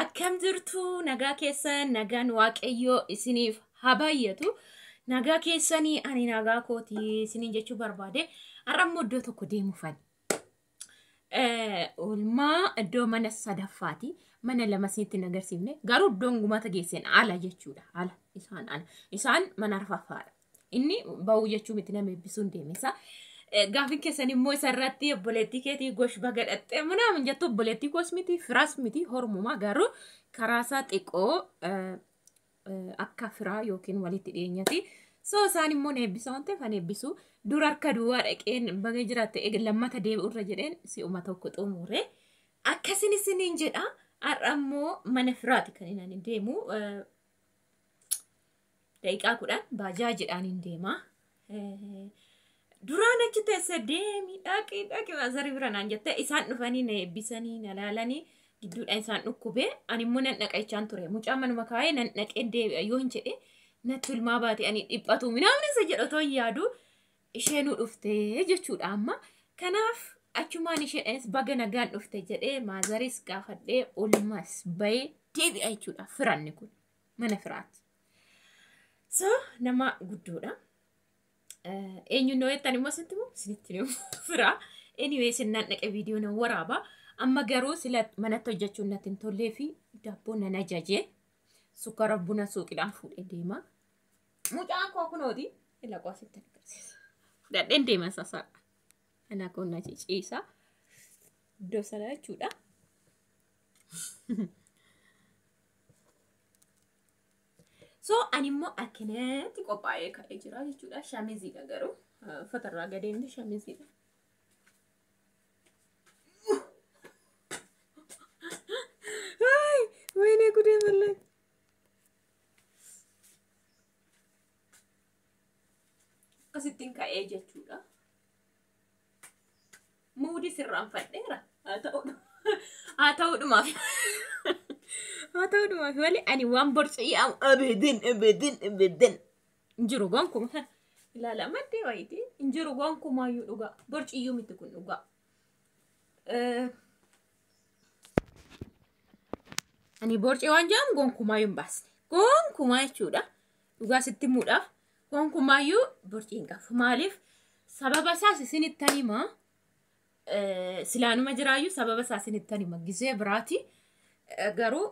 akkam jirtu nagaa keessan nagaan waaqayyoo isiniif habayyatu nagaa keessanii ani nagaa kooti isiniin jechuu barbaade arrammoo iddoo tokko deemuufan ulmaa iddoo mana sadaffaati mana lama sitti nagarsiifne garuu iddoon gumata geessan ala jechuudha ala isaan mana arfaffaadha inni ba'uu jechuu miti nama eebbisuun deemesa gaafin keessan immoo isarratti obboleettii keetii gosh bagadhatte munaamin jettu obboleettii kosmiti firas miti hormumaa garuu karaasaa xiqqoo akka firaa yookiin walitti dhiyeenyati so isaan immoo eebbisa waan ta'eef ani eebbisu dura harka duwwaa dhaqeen baga jiraatte lammata deebi'u irra jedheen si'uma tokko xumure akkasin isiniin jedha har'ammoo mana firaati kan inni deemu daqiiqaa 10 baajaajiidhaan hin deema duraan achi teesse deemi dhaqi mazari biranaan jette isaan dhufanii na eebbisanii na laalanii gidduudhaan isaan dhukkubee ani immoo nan dhaqachaan ture mucaa manuma kaayee nan dhaqee deebi'a yoo hin jedhe natti ulmaa baate ani dhiphatu minamni isa jedhatoo yaadu isheenuu dhuftee jechuudha amma kanaaf achumaan isheenis baga nagaan dhufte jedhee maazaris gaafadhee ulmas bayee deebi'a jechuudha firanni kun mana firaati so nama guddoodha eenyu nooyettan immoo sintimu sinittimu fira anyway sinnaan dhaqe viidiyoo nan waraaba amma garuu sila manatti hojjechuun natti hin tollee fi daabboo nan ajaje sukkaara buna suuqiidhaan fuudhee deema mucaan koo kunooti ila qoositti agarsiisa fudhadheen deema sasaa ana konna ciciisa iddoo sana jechuudha so animmo akkanatti qophaa'ee ka'ee jira jechuudha shaamiziidha garuu fatarraa gadeemti shaamiziidha ay wayne gudee ballee akkasittiin ka'ee jechuudha muudi sirraan fadheera haa ta'uudhumaaf Atau wali ani wan borsi am abedin injiru gonku ilala madde wayti injiru gonku mayu duga borci yumiti kun duga ani borci wanjam gonku mayu bas gonku mayu chuda duga sitti muda gonku mayu borci ngaf malif sababa sasi sinittani ma silanu majrayu sababa sasi sinittani ma gize brati garuu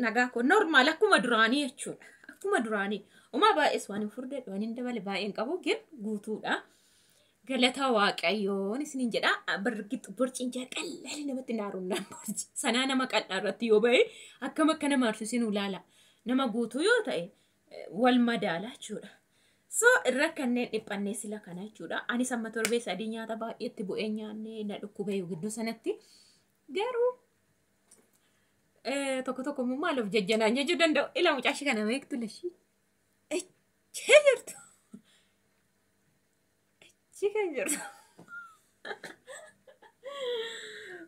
nagaa ko normal akkuma duraanii jechuudha akkuma duraanii uma baay'is waan furde waan indabale baay'een qabu gin guutuudha galata waaqayyoon isiniin jedha bargit borciin jaqallali namatti naarunnaan borci sanaa nama qal'aarratti yoo ba'e akkam akka nama arsisin ulaala nama guutuu yoo ta'e wal madaala jechuudha so irra kanneen dhiphannee sila kana jechuudha ani samma torbee sadii nyaata baay'eetti bu'ee nyaanne na dhukkubee gidduu sanatti garuu tokko maalof jajjanaan jechuu danda'u ila mucaashi kana beektu lashi jirtu kan jirtu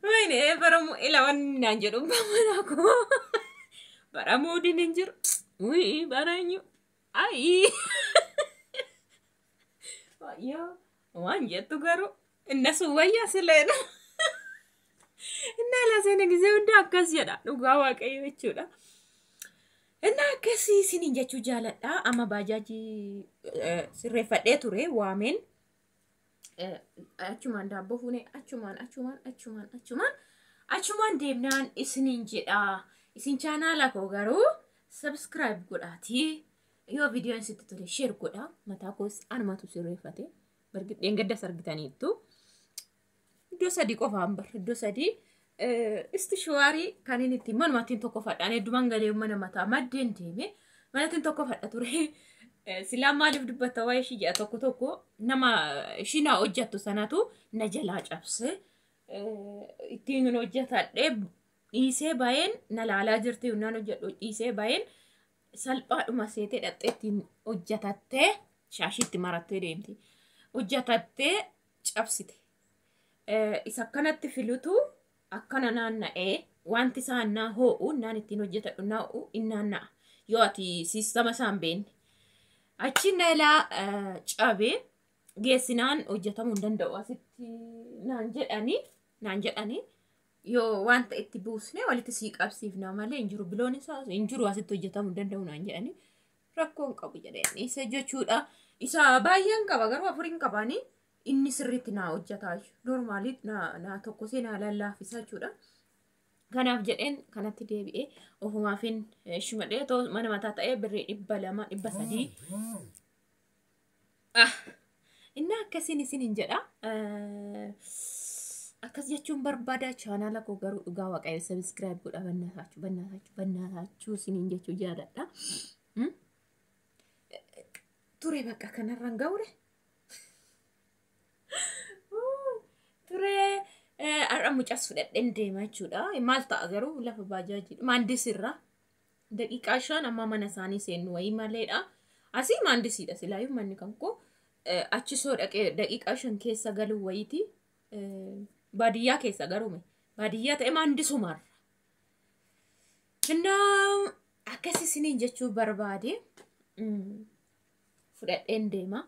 wayne baramu ila wannaan jedhu bamanako baramu dinin jiru ui baranyu ai wayyo waan jettu garuu innasu wayya sileena inna la sene gize unda akkas jedha dhugaa waaqayyo jechuudha inna akkasi isiniin jechuu jaaladha amma baajaaji sirreeffadhee ture waameen achumaan daabboo fuune achumaan deemnaan isiniin jedha isin chaanaala koo garuu subscribe godhaati yoo viidiyoon sitti tole share godha mataa koos anumatu sirreeffate bargidheen gadda sargitaniittu iddoo sadii qofaan bar iddoo sadii istishaari kan inni itti manumatiin tokko fadhaan heddumaan galee mana mataa maddeen deeme manatiin tokko fadha ture silaa maaliif dubbata waa'ee ishii jedha tokko nama ishiinaa hojjattu sanatu na jalaa cabse ittiin hojjetadhee dhiisee baay'een na laalaa jirti unnaan hojjedhu dhiisee baay'een salphaadhuma seetee dhaxxee ittiin hojjetattee shaashiitti marattee deemti hojjetattee cabsite isa kanatti filutu akkana naanna'ee wanti saannaa ho'u naan ittiin hojjetadhu naa'u innaanna'a yoo ati siistama isaan beenne achi naalaa cabee geessinaan hojjetamuu hin danda'u asitti naan jedhanii yoo wanta itti buusne walitti sii qabsiifna malee hin jiru biloon isaa hin jiru asitti hojjetamuu danda'u naan jedhani rakkoon qabu jedhani isa jechuudha isa baay'een qaba garuu afuriin qabani inni sirriitti naa hojjetaa normaalii naa tokko seenaa lallaafisa jechuudha kanaaf jedheen kanatti deebi'ee ofumaafin shimadhee too mana mataa ta'ee birrii 200 300 inna akkasiin isin hin jedha akkas jechuun barbaada chaanaala koo garuu dhugaa waaqayyo subscribe godha bannaataachuu isiniin jechuu jaaladha ture bakka kanarraan ga'ure ture har'a mucas fudhadheen deema jechuudha maal ta'a garuu lafa baajaajiidha maandisirra daqiiqaa 5 amma mana isaanii seennu wayii maleedha asii maandisiidha silaayyuu manni kan koo achisoo dhaqee daqiiqaa 5 keessa galuu wayiiti baadiyyaa keessa garuume baadiyyaa ta'e maandisumarra innaa akkas isiniin jechuu barbaade fudhadheen deema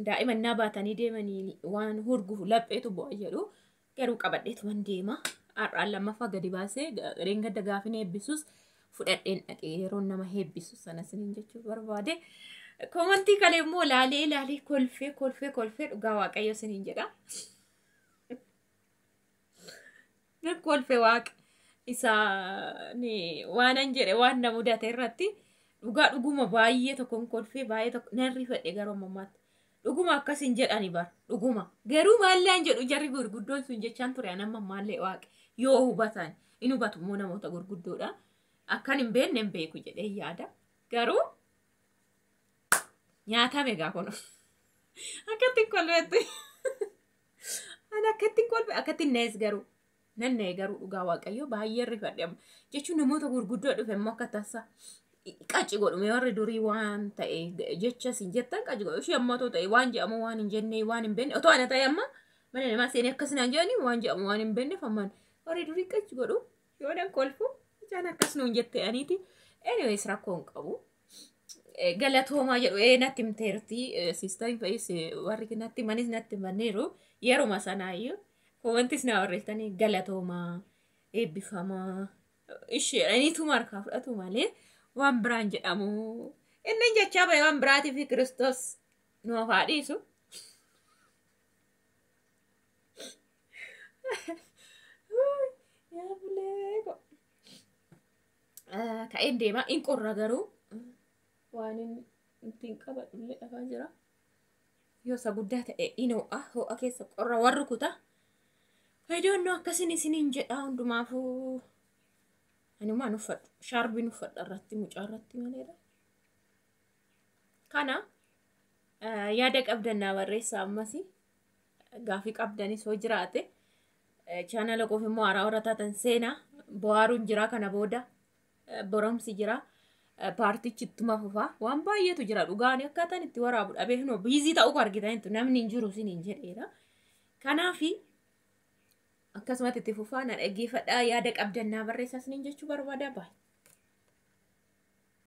daa'imannaa baatanii deemanii waan hurgufu lapheetu bu'a jedhu garuu qabadheetuman deema har'aan lammaffaa gadi baasee gadda gaafin eebbisus fudhadheen dhaqee yeroo nama heebbisu sana isiniin jechuu barbaade komantii kalee immoo laalee kolfee dhugaa waaqayyo isiniin jedha kolfee waaqa isa waanan jedhe waan na mudate irratti dhugaa dhuguma baay'ee tokkoon kolfee baay'ee tokko narri fedhe garuu mammaatti dhuguma akkasiin jedhani bar dhuguma garuu maallaan jedhu jarri gurguddoon sun jechaan ture anamma maallee waaqa yoo hubatan in hubatu immoo namoota gurguddoodha akkan hin beekne hin beeku jedhee yaada garuu nyaatame gaa kun akkatti kolfeetti ana akkatti kolfe akkatti nees garuu nanne garuu dhugaa waaqayyo baay'ee rifadhe jechuun namoota gurguddoo dhufe immoo akka tasa qaci godhume warri durii waan ta'e jecha siin jettan qaci godhu ishee ammoo ta'e waan jedhamu waan hin jenne waan hin beekne otoo ana ta'e amma mana namaa seenee akkasinaan jedhanii waan jedhamu waan hin beekne famman warri durii qaci godhu yoo dan kolfu isaan akkas nuun jette aniiti anyways rakkoon qabu galatoomaa jedhu natti himteerti siistariin fa'is warri natti manis natti manneeru yeruma sanaayyuu komantis na warreeftanii galatoomaa eebbifamaa ishee aniitu markaa fudhatu malee waan biraan jedhamu inni jechaa bahe waan biraatii fi Kiristoos nuuf haa dhiisu ka'een deema in qorra garuu waan ittiin qabadhullee dhafaa jira yoo isa guddaa ta'e inoo ho'a keessa qorra warri kutaa faayidoonnoo akkasin isiniin jedhaa hundumaafuu anumaan uffadhu shaarbiin uffadha irratti mucaa irratti maleedha kana yaada qabdannaa barreessaa ammas gaafii qabdanis hoo jiraate chaanala koof immoo haaraa warra taatan seenaa bohaaruun jira kana booda boromsi jira paartichi ittuma fufaa waan baay'eetu jira dhugaanii akkaataan itti waraabu dhabee hinoo biizii ta'uu argitanitu namni hin jiru isiniin jedheera kanaafi akkasumatti itti fufaa na dhaggeeffadhaa yaada qabdannaa barreessaa isiniin jechuu barbaada baay'ee